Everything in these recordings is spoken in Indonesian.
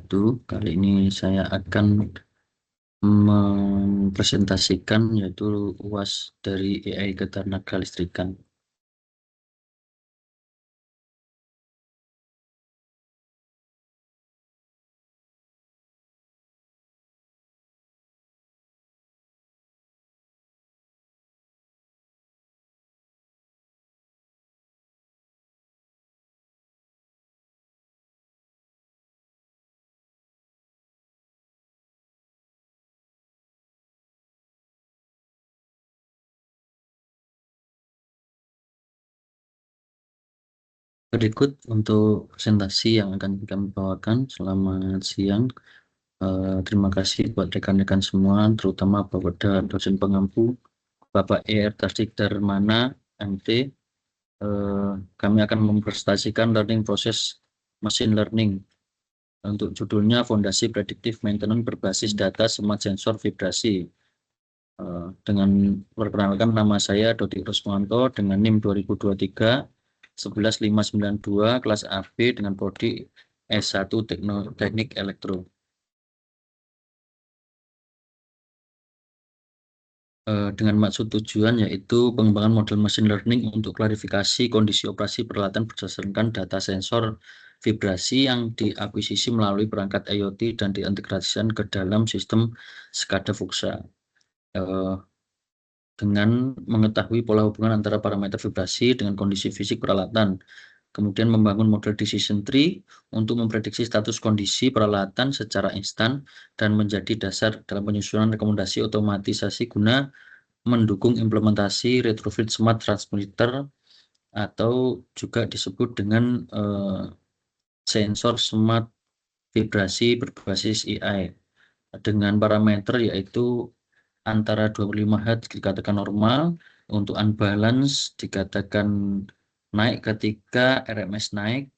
wabarakatuh. Kali ini saya akan mempresentasikan yaitu UAS dari AI Ketenaga Listrikan. Berikut untuk presentasi yang akan kami bawakan. Selamat siang. Terima kasih buat rekan-rekan semua, terutama kepada dosen pengampu, Bapak ER Tasdik Darmana, MT. Kami akan mempresentasikan learning proses machine learning. Untuk judulnya Fondasi Predictive Maintenance berbasis data smart sensor vibrasi. Dengan perkenalkan, nama saya Dodi Rusmanto dengan NIM 2023 11592 kelas AB dengan prodi S1 Teknik Elektro. Dengan maksud tujuan yaitu pengembangan model machine learning untuk klarifikasi kondisi operasi peralatan berdasarkan data sensor vibrasi yang diakuisisi melalui perangkat IoT dan diintegrasikan ke dalam sistem SCADA FUXA. Dengan mengetahui pola hubungan antara parameter vibrasi dengan kondisi fisik peralatan. Kemudian membangun model decision tree untuk memprediksi status kondisi peralatan secara instan dan menjadi dasar dalam penyusunan rekomendasi otomatisasi guna mendukung implementasi retrofit smart transmitter atau juga disebut dengan sensor smart vibrasi berbasis AI dengan parameter yaitu antara 25 Hz dikatakan normal, untuk unbalance dikatakan naik ketika RMS naik,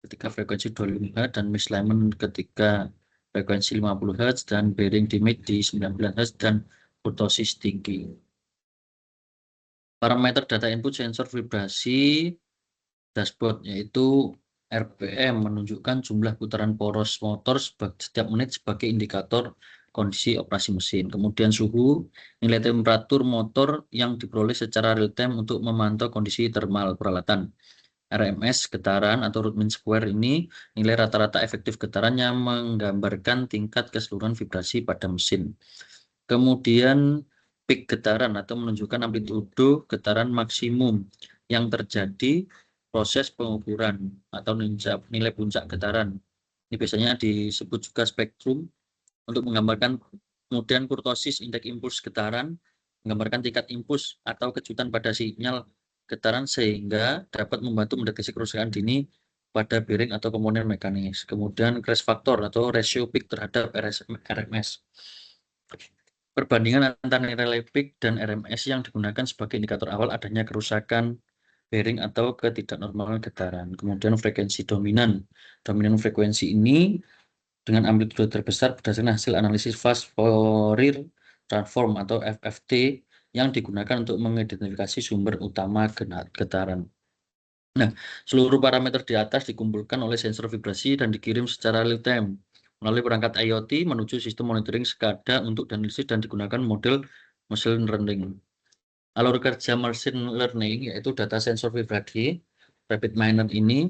ketika frekuensi 25 Hz, dan misalignment ketika frekuensi 50 Hz, dan bearing dimit di 19 Hz, dan kurtosis tinggi. Parameter data input sensor vibrasi dashboard yaitu RPM menunjukkan jumlah putaran poros motor setiap menit sebagai indikator kondisi operasi mesin. Kemudian suhu, nilai temperatur motor yang diperoleh secara real time untuk memantau kondisi thermal peralatan. RMS getaran atau root mean square ini nilai rata-rata efektif getaran yang menggambarkan tingkat keseluruhan vibrasi pada mesin. Kemudian peak getaran atau menunjukkan amplitudo getaran maksimum yang terjadi proses pengukuran atau nilai puncak getaran. Ini biasanya disebut juga spektrum untuk menggambarkan. Kemudian kurtosis, indeks impuls getaran, menggambarkan tingkat impuls atau kejutan pada sinyal getaran sehingga dapat membantu mendeteksi kerusakan dini pada bearing atau komponen mekanis. Kemudian crash factor atau ratio peak terhadap RMS. Perbandingan antara nilai peak dan RMS yang digunakan sebagai indikator awal adanya kerusakan bearing atau ketidaknormalan getaran. Kemudian frekuensi dominan. Dominan frekuensi ini dengan amplitudo terbesar berdasarkan hasil analisis fast Fourier transform atau FFT yang digunakan untuk mengidentifikasi sumber utama getaran. Nah, seluruh parameter di atas dikumpulkan oleh sensor vibrasi dan dikirim secara real time melalui perangkat IoT menuju sistem monitoring SCADA untuk analisis dan digunakan model machine learning. Alur kerja machine learning yaitu data sensor vibrasi rapid miner ini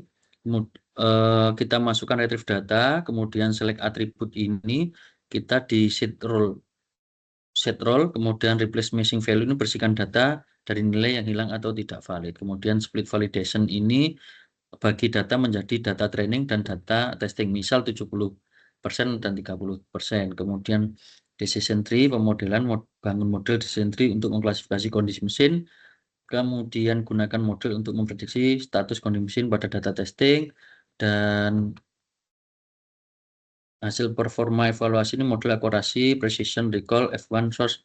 kita masukkan retrieve data, kemudian select atribut ini, kita di set role, kemudian replace missing value ini bersihkan data dari nilai yang hilang atau tidak valid. Kemudian split validation ini bagi data menjadi data training dan data testing, misal 70% dan 30%. Kemudian decision tree, pemodelan, bangun model decision tree untuk mengklasifikasi kondisi mesin, kemudian gunakan model untuk memprediksi status kondisi mesin pada data testing, dan hasil performa evaluasi ini model akurasi, precision, recall, F1 source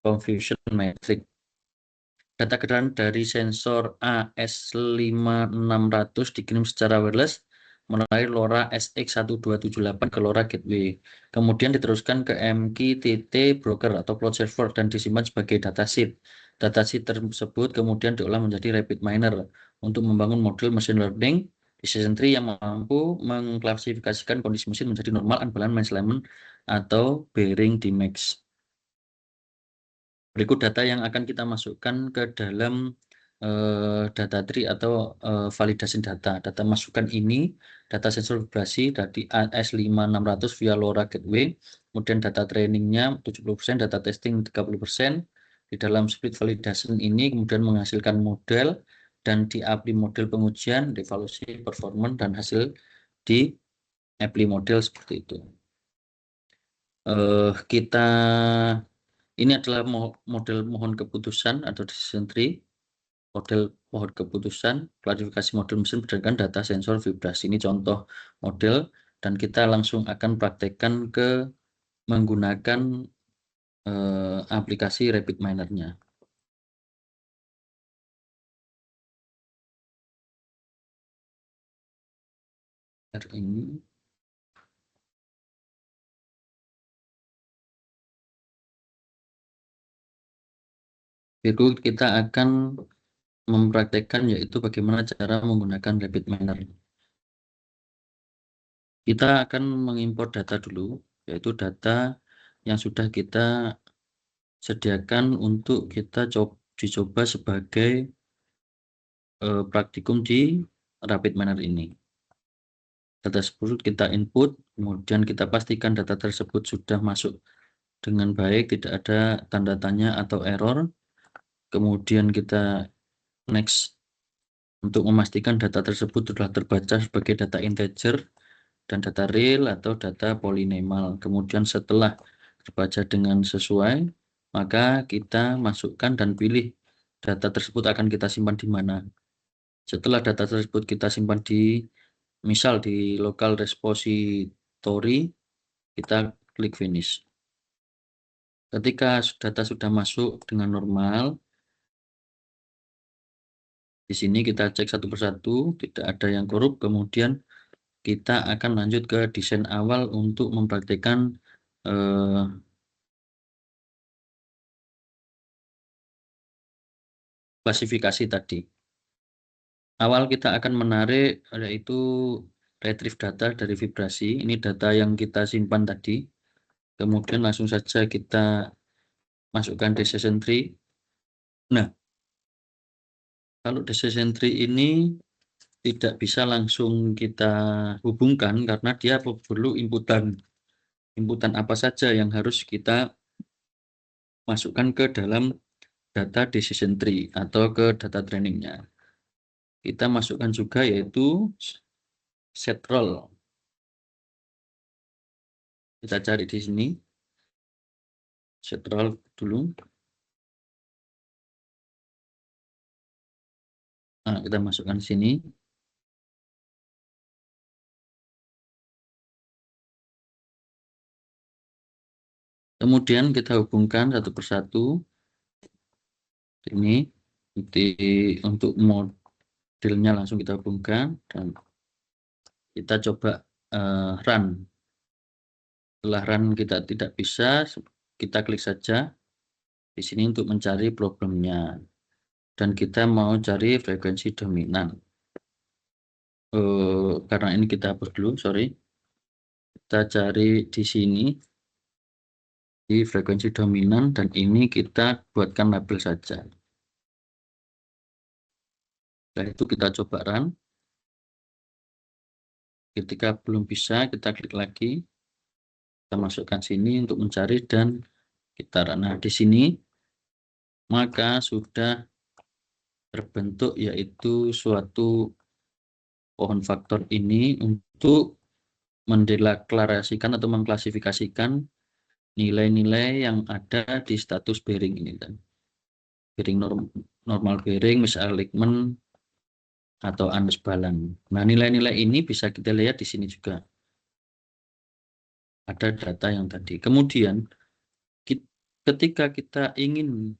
confusion metric. Data getaran dari sensor AS5600 dikirim secara wireless melalui LoRa SX1278 ke LoRa Gateway. Kemudian diteruskan ke MQTT broker atau cloud server dan disimpan sebagai datasheet. Datasheet tersebut kemudian diolah menjadi rapid miner untuk membangun model machine learning Decision tree yang mampu mengklasifikasikan kondisi mesin menjadi normal, unbalanced, main alignment, atau bearing di max. Berikut data yang akan kita masukkan ke dalam data tree atau validasi data. Data masukan ini, data sensor vibrasi dari AS5600 via LoRa Gateway, kemudian data trainingnya 70%, data testing 30%. Di dalam split validation ini kemudian menghasilkan model, dan di apply model pengujian, evaluasi performance, dan hasil di apply model seperti itu. Ini adalah model mohon keputusan atau decision tree, model mohon keputusan, klarifikasi model mesin berdasarkan data sensor vibrasi. Ini contoh model, dan kita langsung akan praktekkan ke menggunakan aplikasi RapidMiner-nya. Ini berikut kita akan mempraktekkan yaitu bagaimana cara menggunakan RapidMiner. Kita akan mengimpor data dulu, yaitu data yang sudah kita sediakan untuk kita dicoba sebagai praktikum di RapidMiner ini. Data tersebut kita input, kemudian kita pastikan data tersebut sudah masuk dengan baik, tidak ada tanda tanya atau error. Kemudian kita next untuk memastikan data tersebut sudah terbaca sebagai data integer dan data real atau data polynomial. Kemudian setelah terbaca dengan sesuai, maka kita masukkan dan pilih data tersebut akan kita simpan di mana. Setelah data tersebut kita simpan di, misal di local repository, kita klik finish. Ketika data sudah masuk dengan normal, di sini kita cek satu persatu, tidak ada yang korup. Kemudian kita akan lanjut ke desain awal untuk mempraktikkan klasifikasi tadi. Awal kita akan menarik yaitu retrieve data dari vibrasi. Ini data yang kita simpan tadi. Kemudian langsung saja kita masukkan decision tree. Nah, kalau decision tree ini tidak bisa langsung kita hubungkan karena dia perlu inputan apa saja yang harus kita masukkan ke dalam data decision tree atau ke data trainingnya. Kita masukkan juga yaitu set role. Kita cari di sini set role dulu. Nah, kita masukkan di sini. Kemudian kita hubungkan satu persatu. Ini untuk modelnya langsung kita hubungkan dan kita coba run. Setelah run kita tidak bisa, kita klik saja di sini untuk mencari problemnya. Dan kita mau cari frekuensi dominan. Karena ini kita hapus dulu, sorry. Kita cari di sini di frekuensi dominan, dan ini kita buatkan label saja. Setelah itu kita coba run. Ketika belum bisa, kita klik lagi. Kita masukkan sini untuk mencari dan kita run. Nah, di sini maka sudah terbentuk yaitu suatu pohon faktor ini untuk mendeklarasikan atau mengklasifikasikan nilai-nilai yang ada di status bearing ini, dan bearing normal bearing, misalignment, atau unbalanced. Nah, nilai-nilai ini bisa kita lihat di sini juga ada data yang tadi. Kemudian ketika kita ingin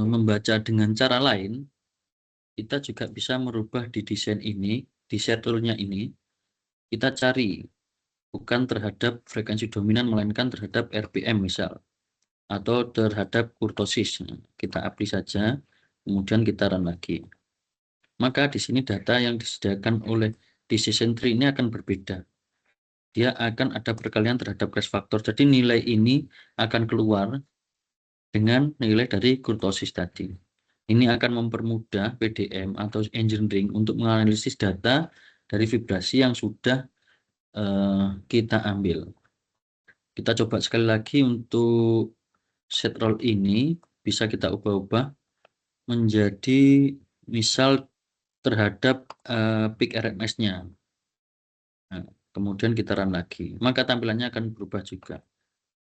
membaca dengan cara lain, kita juga bisa merubah di desain ini, di settle-nya ini. Kita cari bukan terhadap frekuensi dominan, melainkan terhadap RPM misal, atau terhadap kurtosis. Kita apply saja, kemudian kita run lagi. maka di sini data yang disediakan oleh decision tree ini akan berbeda. Dia akan ada perkalian terhadap crash factor. Jadi nilai ini akan keluar dengan nilai dari kurtosis tadi. Ini akan mempermudah PDM atau engineering untuk menganalisis data dari vibrasi yang sudah kita ambil. Kita coba sekali lagi untuk set roll ini bisa kita ubah-ubah menjadi misal terhadap peak RMS-nya. Nah, kemudian kita run lagi, maka tampilannya akan berubah juga.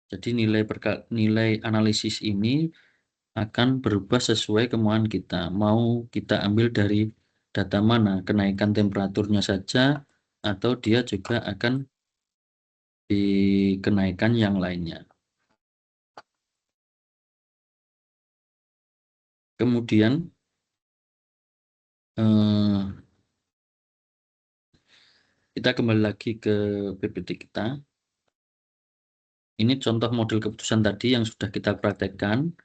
Jadi nilai analisis ini akan berubah sesuai kemauan kita. Mau kita ambil dari data mana, kenaikan temperaturnya saja, atau dia juga akan dikenaikan yang lainnya. Kemudian kita kembali lagi ke PPT kita. Ini contoh model keputusan tadi yang sudah kita praktekkan.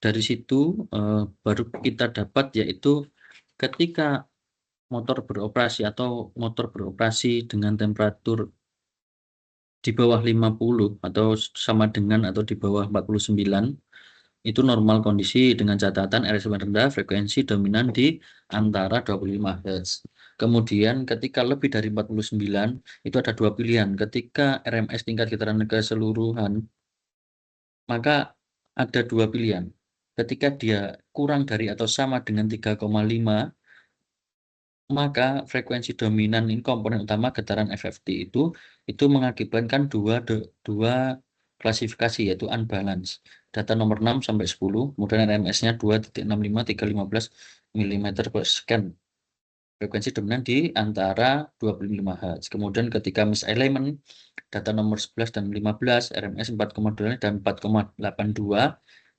Dari situ baru kita dapat yaitu ketika motor beroperasi atau motor beroperasi dengan temperatur di bawah 50 atau sama dengan atau di bawah 49, itu normal kondisi dengan catatan RSM rendah, frekuensi dominan di antara 25 Hz. Kemudian ketika lebih dari 49, itu ada dua pilihan. Ketika RMS tingkat getaran keseluruhan, maka ada dua pilihan. Ketika dia kurang dari atau sama dengan 3,5, maka frekuensi dominan ini komponen utama getaran FFT itu mengakibatkan dua klasifikasi yaitu unbalance. Data nomor 6 sampai 10, kemudian RMS-nya 2.65 mm per second. Frekuensi dominan di antara 25 Hz. Kemudian ketika misalignment, data nomor 11 dan 15, RMS 4,2 dan 4,82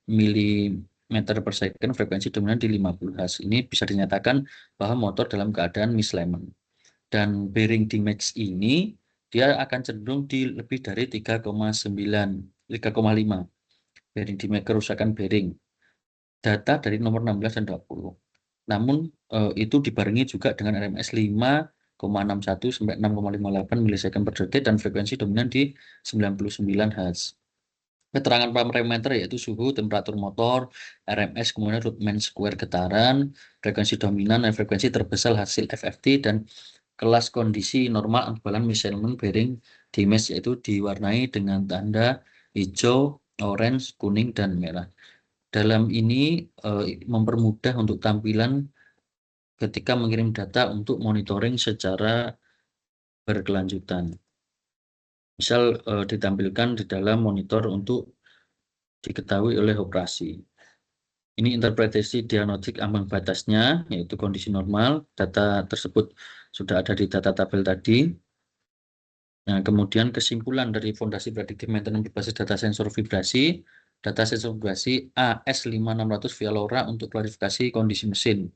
mm per second, frekuensi dominan di 50 Hz. Ini bisa dinyatakan bahwa motor dalam keadaan misalignment. Dan bearing Dmax ini, dia akan cenderung di lebih dari 3,5 bearing Dmax, kerusakan bearing. Data dari nomor 16 dan 20. Namun itu dibarengi juga dengan RMS 5,61 sampai 6,58 milisekund per detik dan frekuensi dominan di 99 Hz. Keterangan parameter yaitu suhu, temperatur motor, RMS, kemudian root mean square getaran, frekuensi dominan dan frekuensi terbesar hasil FFT, dan kelas kondisi normal unbalance misalignment bearing Dmax yaitu diwarnai dengan tanda hijau, orange, kuning, dan merah. Dalam ini mempermudah untuk tampilan ketika mengirim data untuk monitoring secara berkelanjutan. Misal ditampilkan di dalam monitor untuk diketahui oleh operasi. Ini interpretasi diagnostik ambang batasnya, yaitu kondisi normal. Data tersebut sudah ada di data tabel tadi. Nah, kemudian kesimpulan dari fondasi predictive maintenance berbasis data sensor vibrasi. Data sensor vibrasi AS5600 via LoRa untuk klarifikasi kondisi mesin.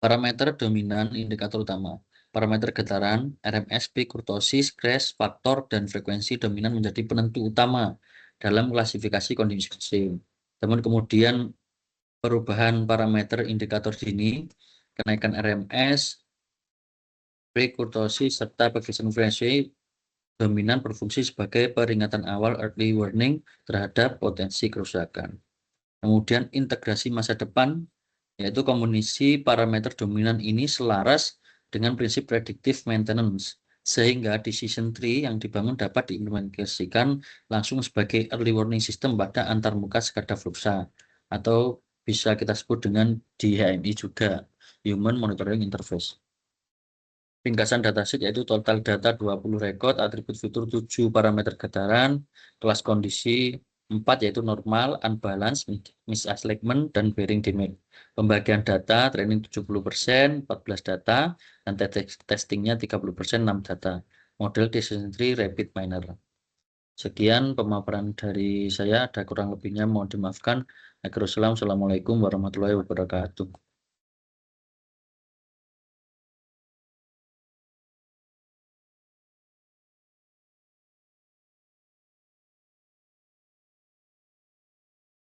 Parameter dominan indikator utama. Parameter getaran, RMS, peak, kurtosis, crash, faktor, dan frekuensi dominan menjadi penentu utama dalam klasifikasi kondisi mesin. Namun kemudian perubahan parameter indikator dini, kenaikan RMS, peak, kurtosis, serta progression frequency dominan berfungsi sebagai peringatan awal early warning terhadap potensi kerusakan. Kemudian integrasi masa depan, yaitu kombinasi parameter dominan ini selaras dengan prinsip predictive maintenance, sehingga decision tree yang dibangun dapat diimplementasikan langsung sebagai early warning system pada antarmuka SCADA Fluxa, atau bisa kita sebut dengan DHMI juga, Human Monitoring Interface. Ringkasan dataset yaitu total data 20 record, atribut fitur 7 parameter getaran, kelas kondisi 4 yaitu normal, unbalance, misalignment, dan bearing Dmax. Pembagian data, training 70%, 14 data, dan testingnya 30%, 6 data. Model decision tree rapid miner. Sekian pemaparan dari saya, ada kurang lebihnya mohon dimaafkan. Assalamualaikum warahmatullahi wabarakatuh.